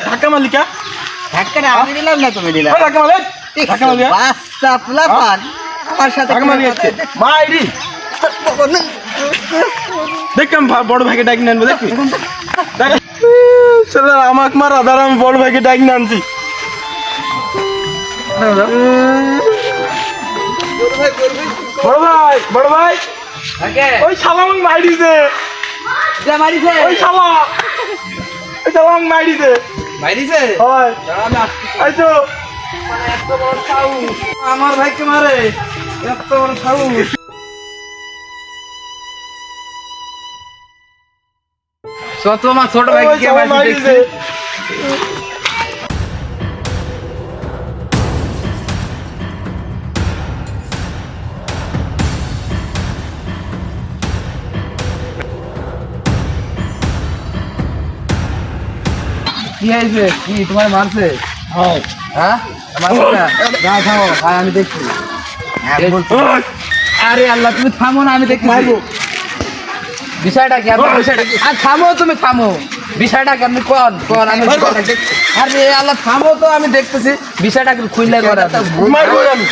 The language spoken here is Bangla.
ধাক্কা মারলি কে? ধাক্কাটা আমি দিলাম না, তুমি দিলাম। ধাক্কা মারলি? ধাক্কা মারলি? বাচ্চা পোলাপান আমার সাথে ধাক্কা মারলি আজকে? মাইরি দেখলাম বড় ভাইকে ডাকি আনবো, দেখবি? ছেলে আমাকে মারা দাঁড়া, আমি বড় ভাইকে ডাকি আনছি। বড় ভাই, বড় ভাই, ওই শালা আমাকে মারিছে। ওই শালা, ওই শালা আমাকে মারিছে। হয় এই তো আমার ভাইকে মারে, এত বড় সাহস। তোমার ছোট ভাই ওই শালা মারিছে। কি হয়েছে? কি তোমার মারছে? হয় হ্যাঁ মারছে না? না থামো ভাই, আমি দেখছি। আরে আল্লাহ, তুমি থামো না, আমি দেখছি বিষয়টা কি। আর থামো, তুমি থামো, বিষয়টা কি আপনি কোন কোন আমি বিষয়টা দেখছি। আরে আল্লাহ থামো তো, আমি দেখতেছি বিষয়টা কি খুইলা করা। মারবো আমি।